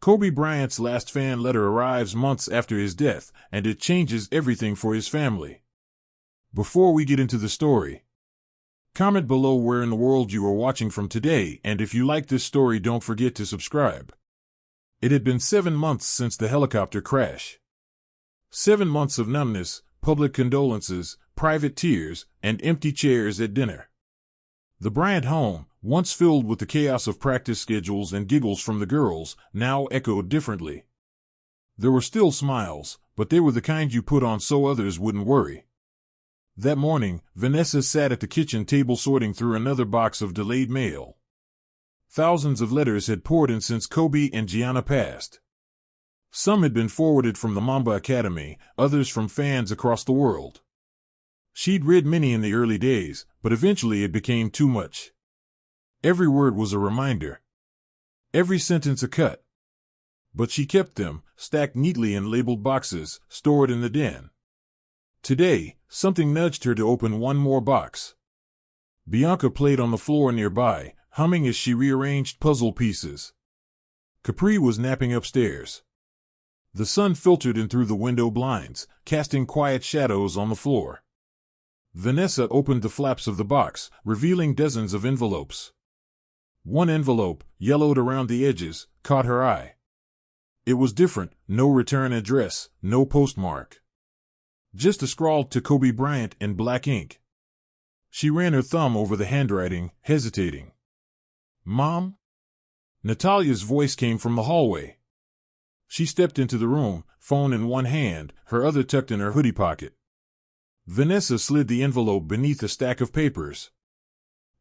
Kobe Bryant's last fan letter arrives months after his death, and it changes everything for his family. Before we get into the story, comment below where in the world you are watching from today, and if you like this story, don't forget to subscribe. It had been 7 months since the helicopter crash. 7 months of numbness, public condolences, private tears, and empty chairs at dinner. The Bryant home, once filled with the chaos of practice schedules and giggles from the girls, now echoed differently. There were still smiles, but they were the kind you put on so others wouldn't worry. That morning, Vanessa sat at the kitchen table sorting through another box of delayed mail. Thousands of letters had poured in since Kobe and Gianna passed. Some had been forwarded from the Mamba Academy, others from fans across the world. She'd read many in the early days, but eventually it became too much. Every word was a reminder. Every sentence a cut. But she kept them, stacked neatly in labeled boxes, stored in the den. Today, something nudged her to open one more box. Bianca played on the floor nearby, humming as she rearranged puzzle pieces. Capri was napping upstairs. The sun filtered in through the window blinds, casting quiet shadows on the floor. Vanessa opened the flaps of the box, revealing dozens of envelopes. One envelope, yellowed around the edges, caught her eye. It was different, no return address, no postmark. Just a scrawl to Kobe Bryant in black ink. She ran her thumb over the handwriting, hesitating. "Mom?" Natalia's voice came from the hallway. She stepped into the room, phone in one hand, her other tucked in her hoodie pocket. Vanessa slid the envelope beneath a stack of papers.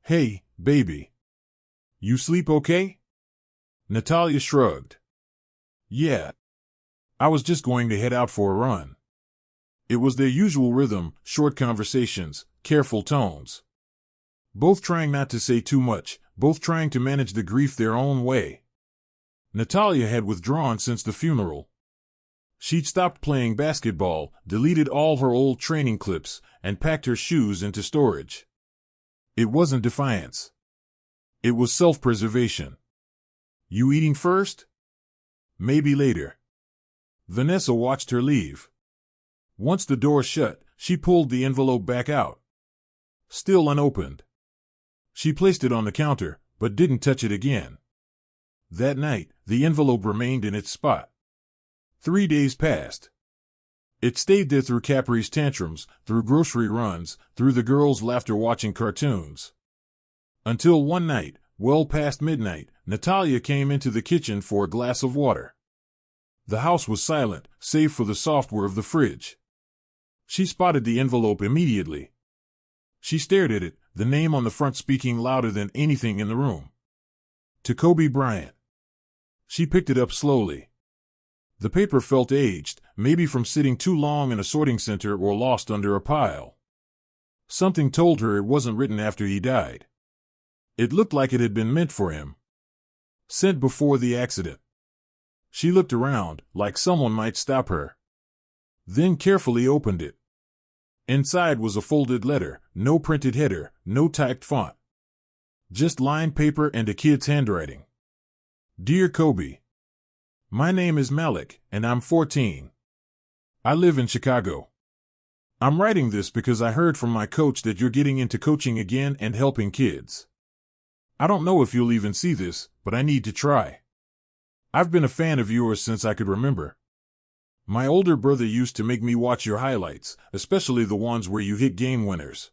"Hey, baby. You sleep okay?" Natalia shrugged. "Yeah. I was just going to head out for a run." It was their usual rhythm, short conversations, careful tones. Both trying not to say too much, both trying to manage the grief their own way. Natalia had withdrawn since the funeral. She'd stopped playing basketball, deleted all her old training clips, and packed her shoes into storage. It wasn't defiance. It was self-preservation. "You eating first?" "Maybe later." Vanessa watched her leave. Once the door shut, she pulled the envelope back out. Still unopened. She placed it on the counter, but didn't touch it again. That night, the envelope remained in its spot. 3 days passed. It stayed there through Capri's tantrums, through grocery runs, through the girls' laughter watching cartoons. Until one night, well past midnight, Natalia came into the kitchen for a glass of water. The house was silent, save for the soft whir of the fridge. She spotted the envelope immediately. She stared at it, the name on the front speaking louder than anything in the room. To Kobe Bryant. She picked it up slowly. The paper felt aged, maybe from sitting too long in a sorting center or lost under a pile. Something told her it wasn't written after he died. It looked like it had been meant for him. Sent before the accident. She looked around, like someone might stop her. Then carefully opened it. Inside was a folded letter, no printed header, no typed font. Just lined paper and a kid's handwriting. "Dear Kobe, my name is Malik, and I'm 14. I live in Chicago. I'm writing this because I heard from my coach that you're getting into coaching again and helping kids. I don't know if you'll even see this, but I need to try. I've been a fan of yours since I could remember. My older brother used to make me watch your highlights, especially the ones where you hit game winners.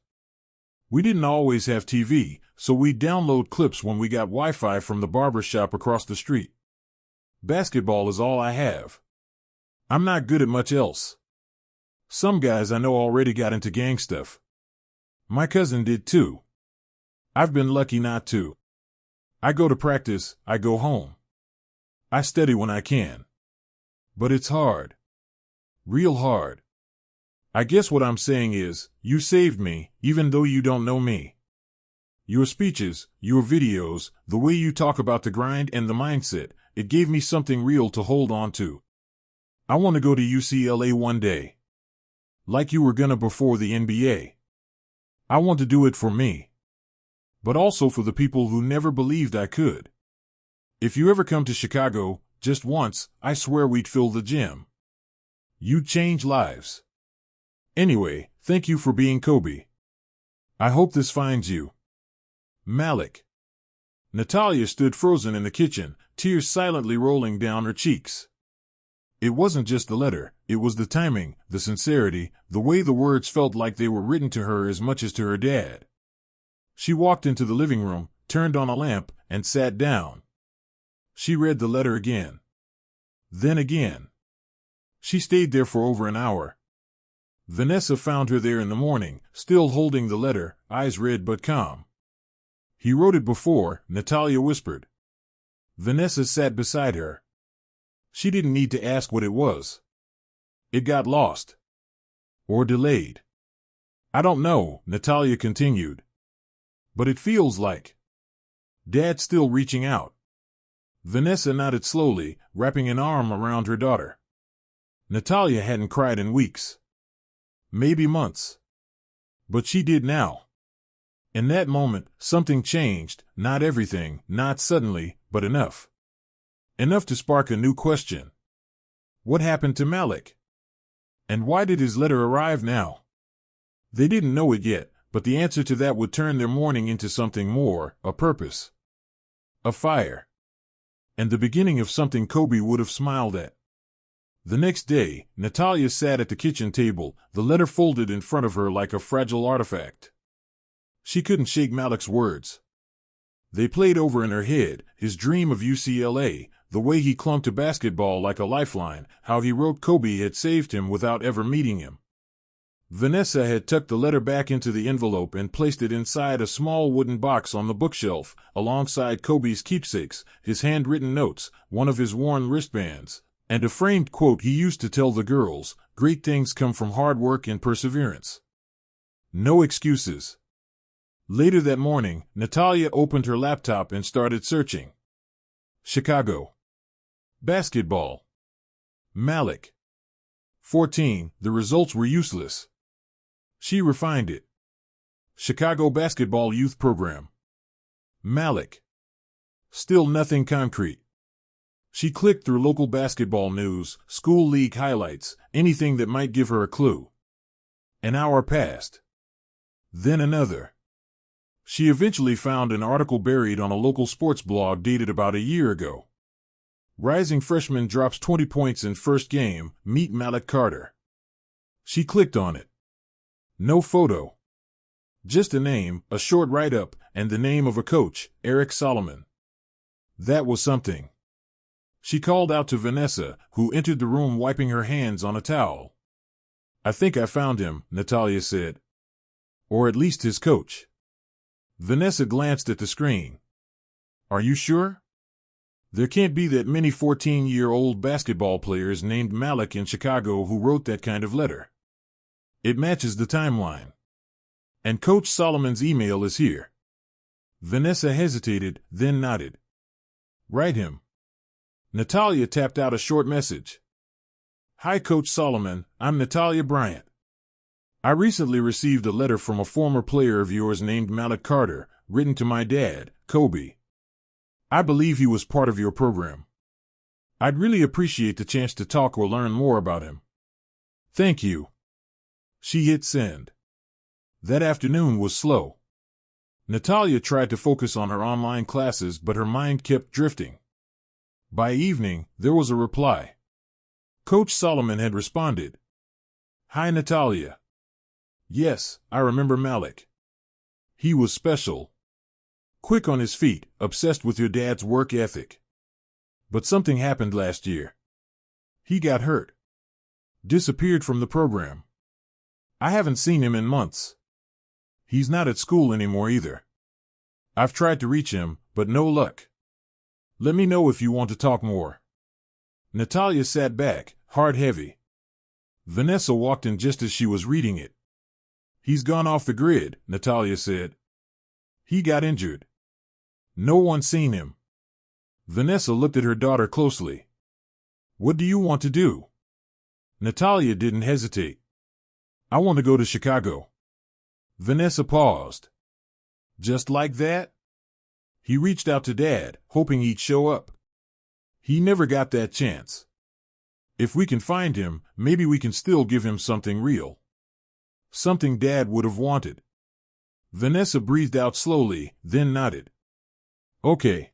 We didn't always have TV, so we'd download clips when we got Wi-Fi from the barber shop across the street. Basketball is all I have. I'm not good at much else. Some guys I know already got into gang stuff. My cousin did too. I've been lucky not to. I go to practice, I go home. I study when I can. But it's hard. Real hard. I guess what I'm saying is, you saved me, even though you don't know me. Your speeches, your videos, the way you talk about the grind and the mindset, it gave me something real to hold on to. I want to go to UCLA one day. Like you were gonna before the NBA. I want to do it for me. But also for the people who never believed I could. If you ever come to Chicago, Just once, I swear we'd fill the gym. You'd change lives. Anyway, thank you for being Kobe. I hope this finds you. Malik. Natalia stood frozen in the kitchen, tears silently rolling down her cheeks. It wasn't just the letter, it was the timing, the sincerity, the way the words felt like they were written to her as much as to her dad. She walked into the living room, turned on a lamp, and sat down. She read the letter again. Then again. She stayed there for over an hour. Vanessa found her there in the morning, still holding the letter, eyes red but calm. He wrote it before, Natalia whispered. Vanessa sat beside her. She didn't need to ask what it was. It got lost. Or delayed. I don't know, Natalia continued. But it feels like Dad's still reaching out. Vanessa nodded slowly, wrapping an arm around her daughter. Natalia hadn't cried in weeks. Maybe months. But she did now. In that moment, something changed, not everything, not suddenly, but enough. Enough to spark a new question. What happened to Malik? And why did his letter arrive now? They didn't know it yet, but the answer to that would turn their mourning into something more, a purpose. A fire. And the beginning of something Kobe would have smiled at. The next day, Natalia sat at the kitchen table, the letter folded in front of her like a fragile artifact. She couldn't shake Malik's words. They played over in her head, his dream of UCLA, the way he clung to basketball like a lifeline, how he wrote Kobe had saved him without ever meeting him. Vanessa had tucked the letter back into the envelope and placed it inside a small wooden box on the bookshelf, alongside Kobe's keepsakes, his handwritten notes, one of his worn wristbands, and a framed quote he used to tell the girls, "Great things come from hard work and perseverance." No excuses. Later that morning, Natalia opened her laptop and started searching. Chicago. Basketball. Malik. 14. The results were useless. She refined it. Chicago Basketball Youth Program. Malik. Still nothing concrete. She clicked through local basketball news, school league highlights, anything that might give her a clue. An hour passed. Then another. She eventually found an article buried on a local sports blog dated about a year ago. Rising freshman drops 20 points in first game, meet Malik Carter. She clicked on it. No photo. Just a name, a short write-up, and the name of a coach, Eric Solomon. That was something. She called out to Vanessa, who entered the room wiping her hands on a towel. "I think I found him," Natalia said. "Or at least his coach." Vanessa glanced at the screen. "Are you sure? There can't be that many 14-year-old basketball players named Malik in Chicago who wrote that kind of letter. It matches the timeline. And Coach Solomon's email is here." Vanessa hesitated, then nodded. "Write him." Natalia tapped out a short message. "Hi Coach Solomon, I'm Natalia Bryant. I recently received a letter from a former player of yours named Malik Carter, written to my dad, Kobe. I believe he was part of your program. I'd really appreciate the chance to talk or learn more about him. Thank you." She hit send. That afternoon was slow. Natalia tried to focus on her online classes, but her mind kept drifting. By evening, there was a reply. Coach Solomon had responded. "Hi Natalia. Yes, I remember Malik. He was special. Quick on his feet, obsessed with your dad's work ethic. But something happened last year. He got hurt. Disappeared from the program. I haven't seen him in months. He's not at school anymore either. I've tried to reach him, but no luck. Let me know if you want to talk more." Natalia sat back, heart heavy. Vanessa walked in just as she was reading it. "He's gone off the grid," Natalia said. "He got injured. No one's seen him." Vanessa looked at her daughter closely. "What do you want to do?" Natalia didn't hesitate. "I want to go to Chicago." Vanessa paused. "Just like that?" He reached out to Dad, hoping he'd show up. He never got that chance. If we can find him, maybe we can still give him something real. Something Dad would have wanted. Vanessa breathed out slowly, then nodded. Okay.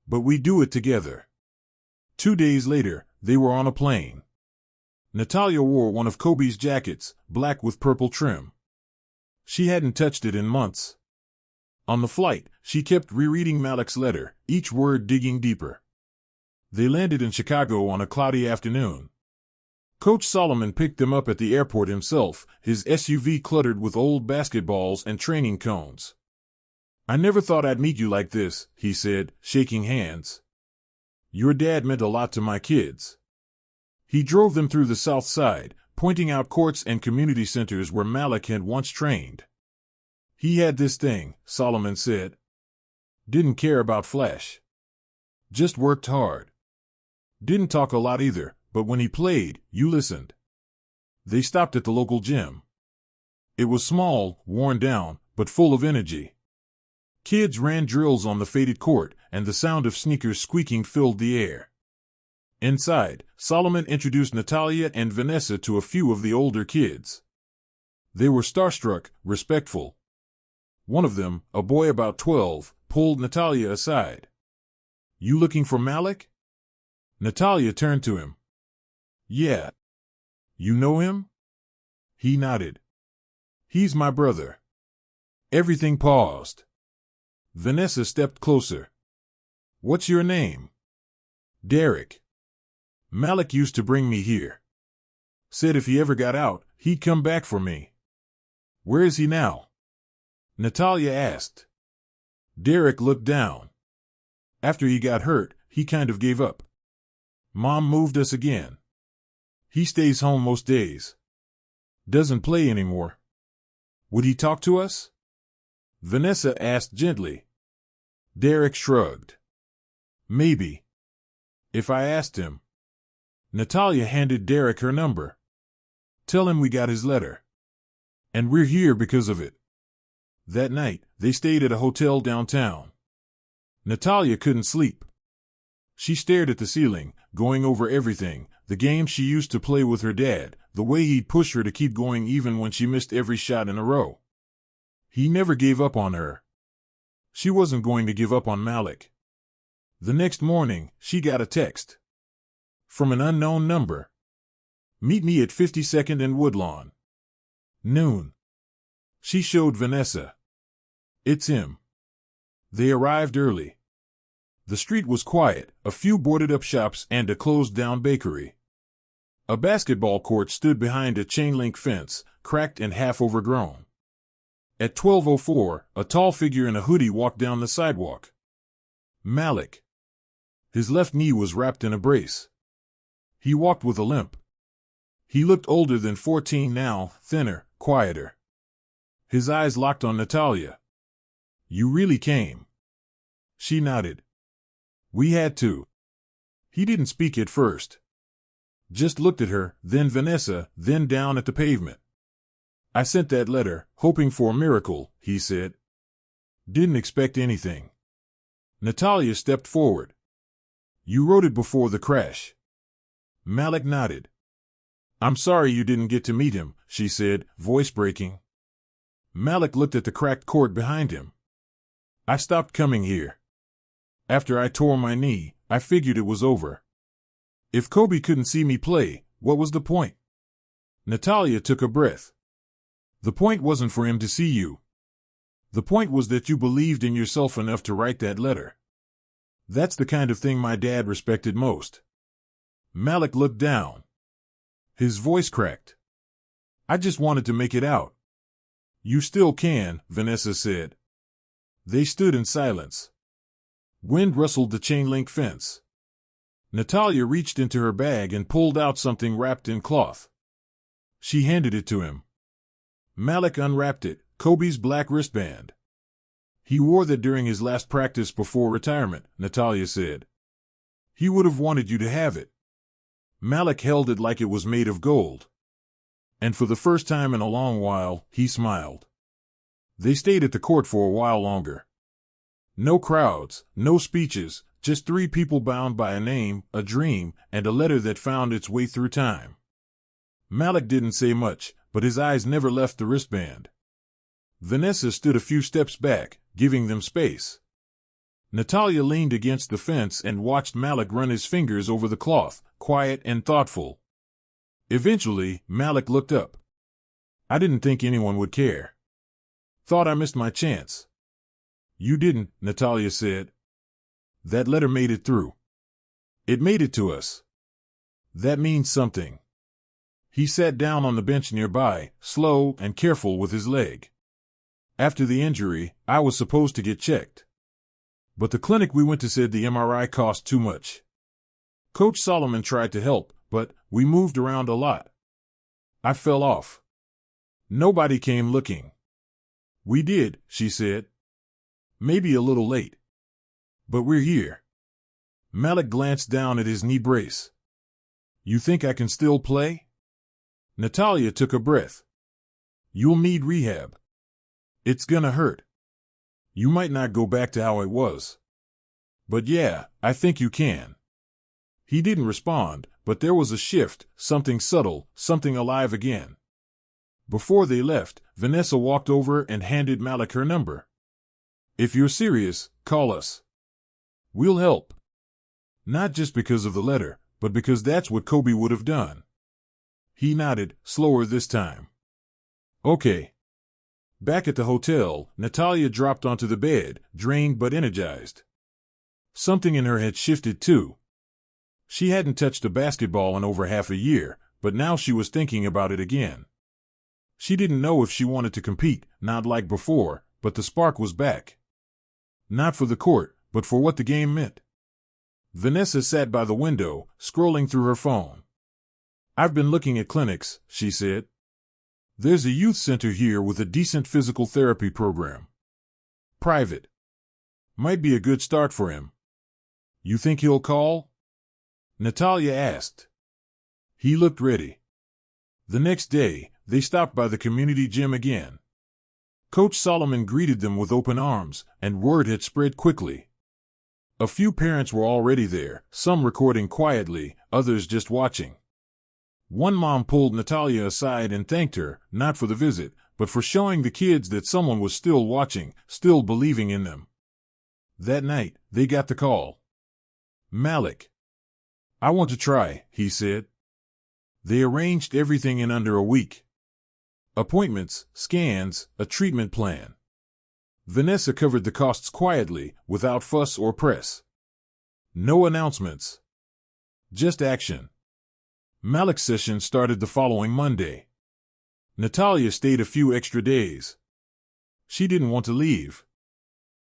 But we do it together. 2 days later, they were on a plane. Natalia wore one of Kobe's jackets, black with purple trim. She hadn't touched it in months. On the flight, she kept rereading Malik's letter, each word digging deeper. They landed in Chicago on a cloudy afternoon. Coach Solomon picked them up at the airport himself, his SUV cluttered with old basketballs and training cones. I never thought I'd meet you like this, he said, shaking hands. Your dad meant a lot to my kids. He drove them through the South Side, pointing out courts and community centers where Malik had once trained. He had this thing, Solomon said. Didn't care about flash. Just worked hard. Didn't talk a lot either, but when he played, you listened. They stopped at the local gym. It was small, worn down, but full of energy. Kids ran drills on the faded court, and the sound of sneakers squeaking filled the air. Inside, Solomon introduced Natalia and Vanessa to a few of the older kids. They were starstruck, respectful. One of them, a boy about 12, pulled Natalia aside. You looking for Malik? Natalia turned to him. Yeah. You know him? He nodded. He's my brother. Everything paused. Vanessa stepped closer. What's your name? Derek. Malik used to bring me here. Said if he ever got out, he'd come back for me. Where is he now? Natalia asked. Derek looked down. After he got hurt, he kind of gave up. Mom moved us again. He stays home most days. Doesn't play anymore. Would he talk to us? Vanessa asked gently. Derek shrugged. Maybe. If I asked him. Natalia handed Derek her number. Tell him we got his letter. And we're here because of it. That night, they stayed at a hotel downtown. Natalia couldn't sleep. She stared at the ceiling, going over everything, the games she used to play with her dad, the way he'd push her to keep going even when she missed every shot in a row. He never gave up on her. She wasn't going to give up on Malik. The next morning, she got a text. From an unknown number. Meet me at 52nd and Woodlawn. Noon. She showed Vanessa. It's him. They arrived early. The street was quiet, a few boarded-up shops and a closed-down bakery. A basketball court stood behind a chain-link fence, cracked and half overgrown. At 12:04, a tall figure in a hoodie walked down the sidewalk. Malik. His left knee was wrapped in a brace. He walked with a limp. He looked older than 14 now, thinner, quieter. His eyes locked on Natalia. You really came. She nodded. We had to. He didn't speak at first. Just looked at her, then Vanessa, then down at the pavement. I sent that letter, hoping for a miracle, he said. Didn't expect anything. Natalia stepped forward. You wrote it before the crash. Malik nodded. I'm sorry you didn't get to meet him, she said, voice breaking. Malik looked at the cracked court behind him. I stopped coming here. After I tore my knee, I figured it was over. If Kobe couldn't see me play, what was the point? Natalia took a breath. The point wasn't for him to see you. The point was that you believed in yourself enough to write that letter. That's the kind of thing my dad respected most. Malik looked down. His voice cracked. I just wanted to make it out. You still can, Vanessa said. They stood in silence. Wind rustled the chain-link fence. Natalia reached into her bag and pulled out something wrapped in cloth. She handed it to him. Malik unwrapped it, Kobe's black wristband. He wore that during his last practice before retirement, Natalia said. He would have wanted you to have it. Malik held it like it was made of gold. And for the first time in a long while, he smiled. They stayed at the court for a while longer. No crowds, no speeches, Just three people bound by a name, a dream, and a letter that found its way through time. Malik didn't say much, but his eyes never left the wristband. Vanessa stood a few steps back, giving them space. Natalia leaned against the fence and watched Malik run his fingers over the cloth, quiet and thoughtful. Eventually, Malik looked up. I didn't think anyone would care. Thought I missed my chance. You didn't, Natalia said. That letter made it through. It made it to us. That means something. He sat down on the bench nearby, slow and careful with his leg. After the injury, I was supposed to get checked. But the clinic we went to said the MRI cost too much. Coach Solomon tried to help, but we moved around a lot. I fell off. Nobody came looking. We did, she said. Maybe a little late. But we're here. Malik glanced down at his knee brace. You think I can still play? Natalia took a breath. You'll need rehab. It's gonna hurt. You might not go back to how it was. But yeah, I think you can. He didn't respond, but there was a shift, something subtle, something alive again. Before they left, Vanessa walked over and handed Malik her number. If you're serious, call us. We'll help. Not just because of the letter, but because that's what Kobe would have done. He nodded, slower this time. Okay. Back at the hotel, Natalia dropped onto the bed, drained but energized. Something in her had shifted too. She hadn't touched a basketball in over half a year, but now she was thinking about it again. She didn't know if she wanted to compete, not like before, but the spark was back. Not for the court, but for what the game meant. Vanessa sat by the window, scrolling through her phone. I've been looking at clinics, she said. There's a youth center here with a decent physical therapy program. Private. Might be a good start for him. You think he'll call? Natalia asked. He looked ready. The next day, they stopped by the community gym again. Coach Solomon greeted them with open arms, and word had spread quickly. A few parents were already there, some recording quietly, others just watching. One mom pulled Natalia aside and thanked her, not for the visit, but for showing the kids that someone was still watching, still believing in them. That night, they got the call. Malik. I want to try, he said. They arranged everything in under a week. Appointments, scans, a treatment plan. Vanessa covered the costs quietly, without fuss or press. No announcements. Just action. Malik's session started the following Monday. Natalia stayed a few extra days. She didn't want to leave.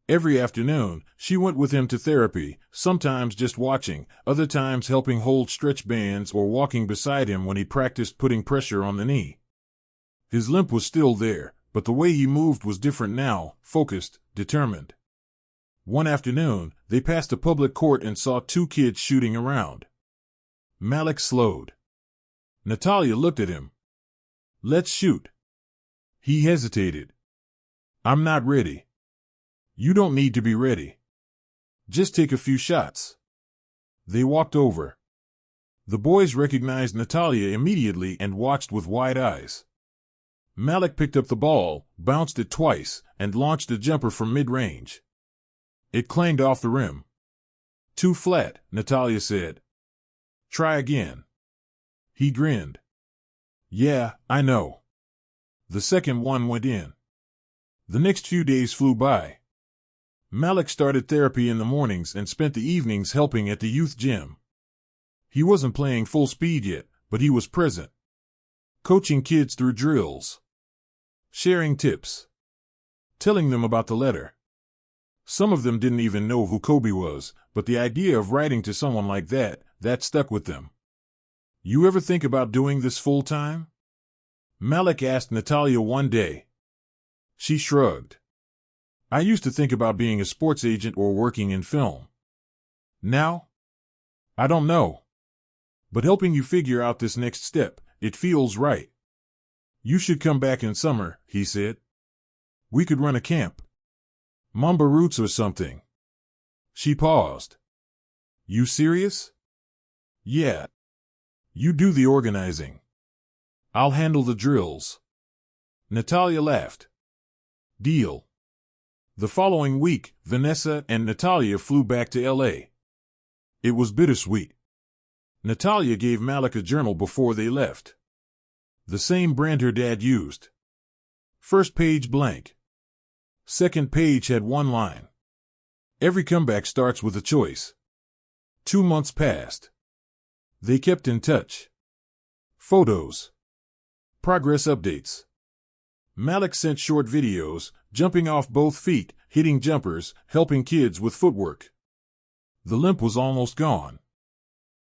Every afternoon, she went with him to therapy, sometimes just watching, other times helping hold stretch bands or walking beside him when he practiced putting pressure on the knee. His limp was still there, but the way he moved was different now, focused, determined. One afternoon, they passed a public court and saw two kids shooting around. Malik slowed. Natalia looked at him. Let's shoot. He hesitated. I'm not ready. You don't need to be ready. Just take a few shots. They walked over. The boys recognized Natalia immediately and watched with wide eyes. Malik picked up the ball, bounced it twice, and launched a jumper from mid-range. It clanged off the rim. Too flat, Natalia said. Try again. He grinned. Yeah, I know. The second one went in. The next few days flew by. Malik started therapy in the mornings and spent the evenings helping at the youth gym. He wasn't playing full speed yet, but he was present. Coaching kids through drills. Sharing tips. Telling them about the letter. Some of them didn't even know who Kobe was, but the idea of writing to someone like that stuck with them. You ever think about doing this full time? Malik asked Natalia one day. She shrugged. I used to think about being a sports agent or working in film. Now? I don't know. But helping you figure out this next step, it feels right. You should come back in summer, he said. We could run a camp. Mamba Roots or something. She paused. You serious? Yeah. You do the organizing. I'll handle the drills. Natalia laughed. Deal. The following week, Vanessa and Natalia flew back to L.A. It was bittersweet. Natalia gave Malik a journal before they left. The same brand her dad used. First page blank. Second page had one line. Every comeback starts with a choice. 2 months passed. They kept in touch. Photos. Progress updates. Malik sent short videos, jumping off both feet, hitting jumpers, helping kids with footwork. The limp was almost gone.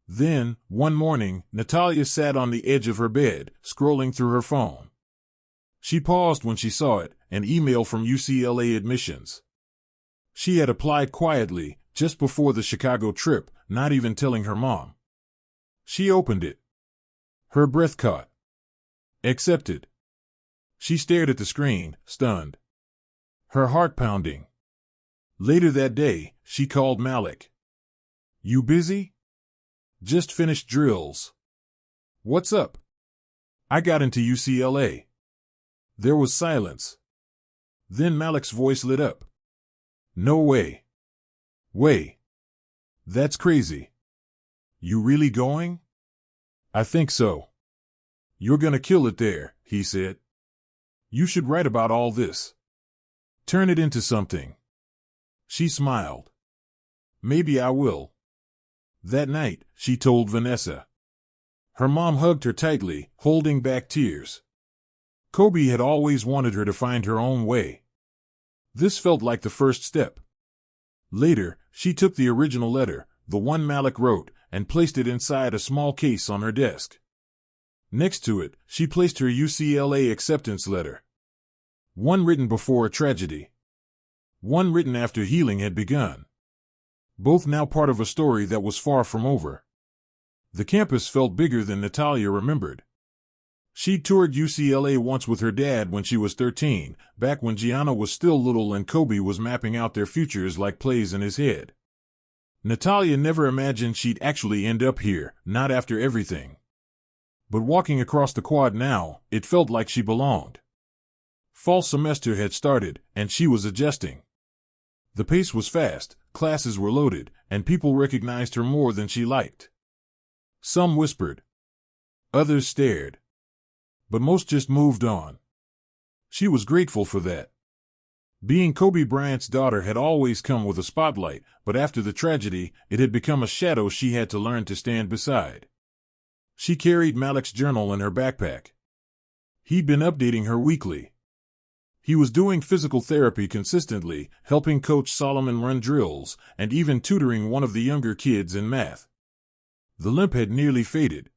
Then, one morning, Natalia sat on the edge of her bed, scrolling through her phone. She paused when she saw it, an email from UCLA admissions. She had applied quietly, just before the Chicago trip, not even telling her mom. She opened it. Her breath caught. Accepted. She stared at the screen, stunned. Her heart pounding. Later that day, she called Malik. You busy? Just finished drills. What's up? I got into UCLA. There was silence. Then Malik's voice lit up. No way. Way. That's crazy. You really going? I think so. You're gonna kill it there, he said. You should write about all this. Turn it into something. She smiled. Maybe I will. That night, she told Vanessa. Her mom hugged her tightly, holding back tears. Kobe had always wanted her to find her own way. This felt like the first step. Later, she took the original letter, the one Malik wrote, and placed it inside a small case on her desk. Next to it, she placed her UCLA acceptance letter. One written before a tragedy. One written after healing had begun. Both now part of a story that was far from over. The campus felt bigger than Natalia remembered. She toured UCLA once with her dad when she was 13, back when Gianna was still little and Kobe was mapping out their futures like plays in his head. Natalia never imagined she'd actually end up here, not after everything. But walking across the quad now, it felt like she belonged. Fall semester had started, and she was adjusting. The pace was fast, classes were loaded, and people recognized her more than she liked. Some whispered. Others stared. But most just moved on. She was grateful for that. Being Kobe Bryant's daughter had always come with a spotlight, but after the tragedy, it had become a shadow she had to learn to stand beside. She carried Malik's journal in her backpack. He'd been updating her weekly. He was doing physical therapy consistently, helping Coach Solomon run drills, and even tutoring one of the younger kids in math. The limp had nearly faded.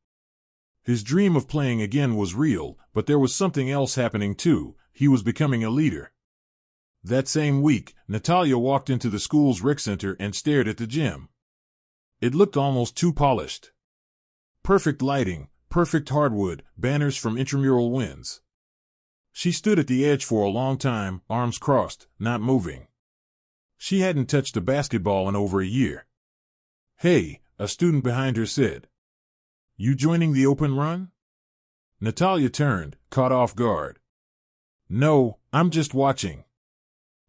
His dream of playing again was real, but there was something else happening too. He was becoming a leader. That same week, Natalia walked into the school's rec center and stared at the gym. It looked almost too polished. Perfect lighting, perfect hardwood, banners from intramural wins. She stood at the edge for a long time, arms crossed, not moving. She hadn't touched a basketball in over a year. Hey, a student behind her said. You joining the open run? Natalia turned, caught off guard. No, I'm just watching.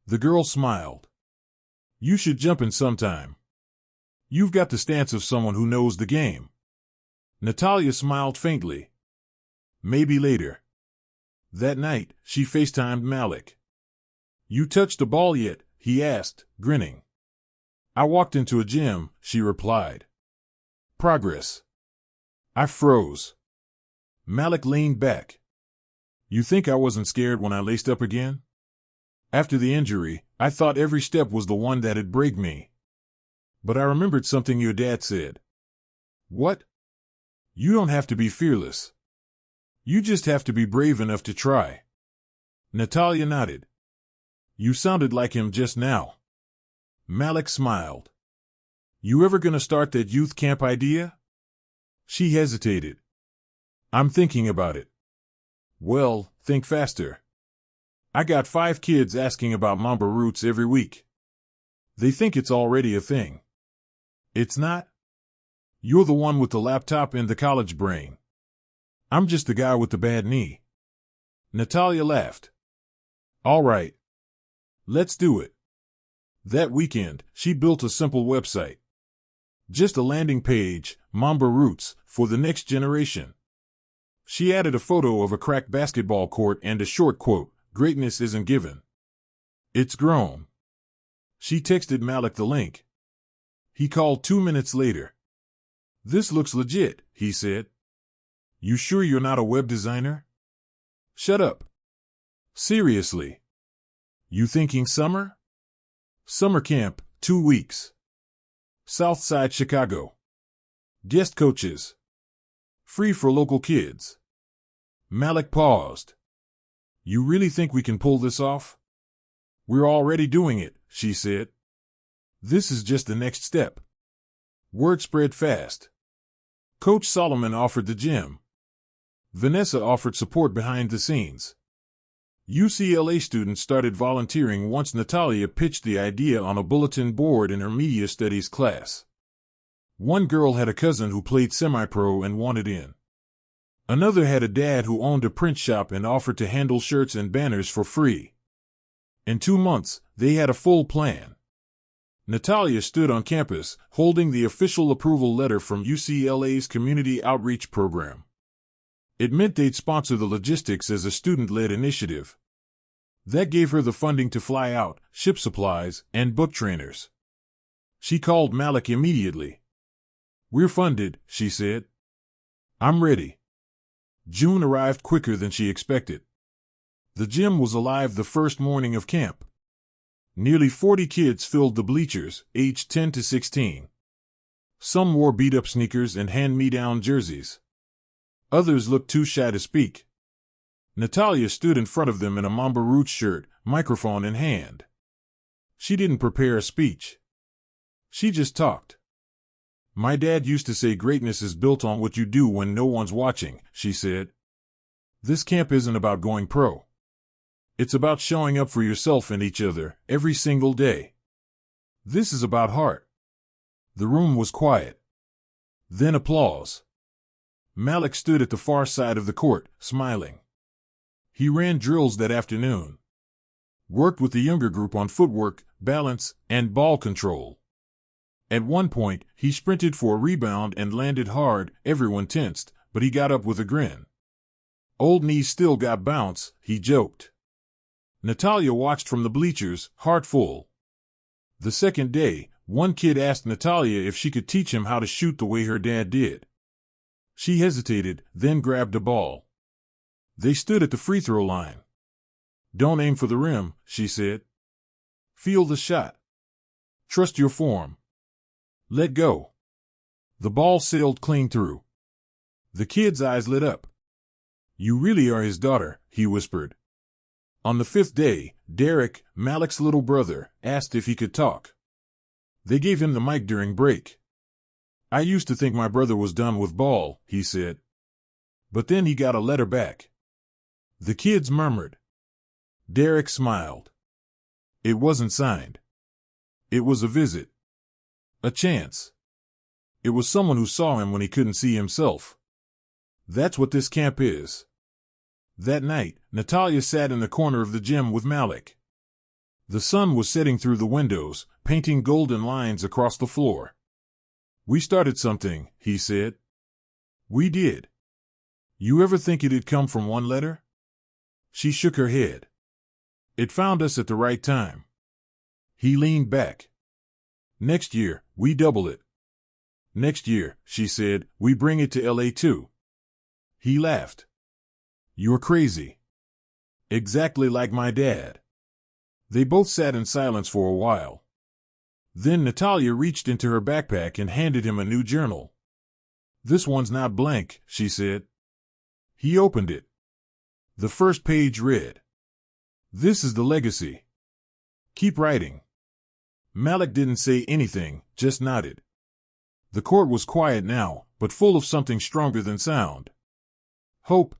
The girl smiled. You should jump in sometime. You've got the stance of someone who knows the game. Natalia smiled faintly. Maybe later. That night, she FaceTimed Malik. You touched the ball yet? He asked, grinning. I walked into a gym, she replied. Progress. I froze. Malik leaned back. You think I wasn't scared when I laced up again? After the injury, I thought every step was the one that'd break me. But I remembered something your dad said. What? You don't have to be fearless. You just have to be brave enough to try. Natalia nodded. You sounded like him just now. Malik smiled. You ever gonna start that youth camp idea? She hesitated. I'm thinking about it. Well, think faster. I got 5 kids asking about Mamba roots every week. They think it's already a thing. It's not? You're the one with the laptop and the college brain. I'm just the guy with the bad knee. Natalia laughed. All right. Let's do it. That weekend, she built a simple website. Just a landing page, Mamba Roots, for the next generation. She added a photo of a cracked basketball court and a short quote, "Greatness isn't given. It's grown." She texted Malik the link. He called 2 minutes later. "This looks legit," he said. "You sure you're not a web designer?" "Shut up. Seriously. You thinking summer?" "Summer camp, 2 weeks. Southside Chicago. Guest coaches. Free for local kids." Malik paused. "You really think we can pull this off?" "We're already doing it," she said. "This is just the next step." Word spread fast. Coach Solomon offered the gym. Vanessa offered support behind the scenes. UCLA students started volunteering once Natalia pitched the idea on a bulletin board in her media studies class. One girl had a cousin who played semi-pro and wanted in. Another had a dad who owned a print shop and offered to handle shirts and banners for free. In 2 months, they had a full plan. Natalia stood on campus, holding the official approval letter from UCLA's Community Outreach Program. It meant they'd sponsor the logistics as a student-led initiative. That gave her the funding to fly out, ship supplies, and book trainers. She called Malik immediately. "We're funded," she said. "I'm ready." June arrived quicker than she expected. The gym was alive the first morning of camp. Nearly 40 kids filled the bleachers, aged 10 to 16. Some wore beat-up sneakers and hand-me-down jerseys. Others looked too shy to speak. Natalia stood in front of them in a Mamba Roots shirt, microphone in hand. She didn't prepare a speech. She just talked. "My dad used to say greatness is built on what you do when no one's watching," she said. "This camp isn't about going pro. It's about showing up for yourself and each other, every single day. This is about heart." The room was quiet. Then applause. Malik stood at the far side of the court, smiling. He ran drills that afternoon. Worked with the younger group on footwork, balance, and ball control. At one point, he sprinted for a rebound and landed hard, everyone tensed, but he got up with a grin. "Old knees still got bounce," he joked. Natalia watched from the bleachers, heart full. The second day, one kid asked Natalia if she could teach him how to shoot the way her dad did. She hesitated, then grabbed a ball. They stood at the free throw line. "Don't aim for the rim," she said. "Feel the shot. Trust your form. Let go." The ball sailed clean through. The kid's eyes lit up. "You really are his daughter," he whispered. On the 5th day, Derek, Malik's little brother, asked if he could talk. They gave him the mic during break. "I used to think my brother was done with ball," he said. But then he got a letter back. The kids murmured. Derek smiled. It wasn't signed. It was a visit. A chance. It was someone who saw him when he couldn't see himself. That's what this camp is. That night, Natalia sat in the corner of the gym with Malik. The sun was setting through the windows, painting golden lines across the floor. "We started something," he said. "We did. You ever think it'd come from one letter?" She shook her head. "It found us at the right time." He leaned back. "Next year, we double it." "Next year," she said, "we bring it to LA too." He laughed. "You're crazy. Exactly like my dad." They both sat in silence for a while. Then Natalia reached into her backpack and handed him a new journal. "This one's not blank," she said. He opened it. The first page read, "This is the legacy. Keep writing." Malik didn't say anything, just nodded. The court was quiet now, but full of something stronger than sound. Hope.